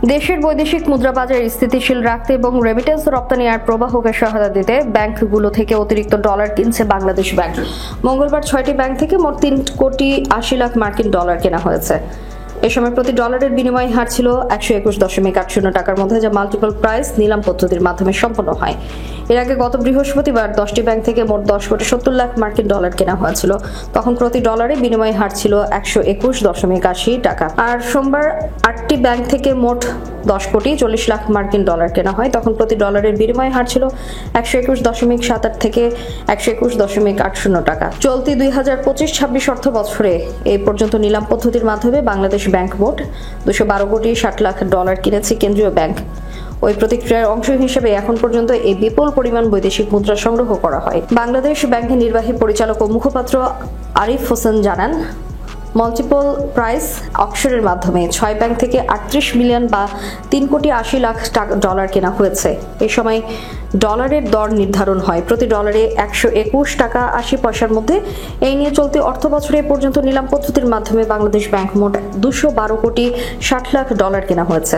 দেশের বৈদেশিক মুদ্রা বাজার স্থিতিশীল রাখতে এবং রেমিটেন্স রপ্তানি আর প্রবাহকে সহায়তা দিতে ব্যাংকগুলো থেকে অতিরিক্ত ডলার কিনছে বাংলাদেশ ব্যাংক। মঙ্গলবার 6টি ব্যাংক থেকে মোট 3,80,00,000 মার্কিন ডলার কেনা হয়েছে। এ সময় প্রতি ডলারের বিনিময় হার ছিল 121.80 টাকার মধ্যে, যা মাল্টিপল প্রাইস নিলাম পদ্ধতির মাধ্যমে সম্পন্ন হয়। এর আগে গত বৃহস্পতিবার 10টি ব্যাংক থেকে মোট 10,70,00,000 মার্কিন ডলার কেনা হয়েছিল। তখন প্রতি ডলারে বিনিময় হার ছিল 121.80 টাকা। আর সোমবার 8টি ব্যাংক থেকে মোট 10,40,00,000 মার্কিন ডলার কেনা হয়। তখন প্রতি ডলারের বিনিময় হার ছিল 121.78 থেকে 121.80 টাকা। চলতি 2025-26 অর্থ বছরে এই পর্যন্ত নিলাম পদ্ধতির মাধ্যমে বাংলাদেশ ব্যাংক মোট 212,60,00,000 ডলার কিনেছে কেন্দ্রীয় ব্যাংক। ওই প্রতিক্রিয়ার অংশ হিসেবে এখন পর্যন্ত এই বিপুল পরিমাণ বৈদেশিক মুদ্রা সংগ্রহ করা হয়। বাংলাদেশ ব্যাংকের নির্বাহী পরিচালক ও মুখপাত্র আরিফ হোসেন জানান, মাল্টিপল প্রাইস অকশনের মাধ্যমে 6 ব্যাংক থেকে 38 মিলিয়ন বা 3,80,00,000 ডলার কেনা হয়েছে। এই সময় ডলারের দর নির্ধারণ হয় প্রতি ডলারে 121 টাকা 80 পয়সার মধ্যে। এই নিয়ে চলতি অর্থ বছরে পর্যন্ত নিলাম পদ্ধতির মাধ্যমে বাংলাদেশ ব্যাংক মোট 212,60,00,000 ডলার কেনা হয়েছে।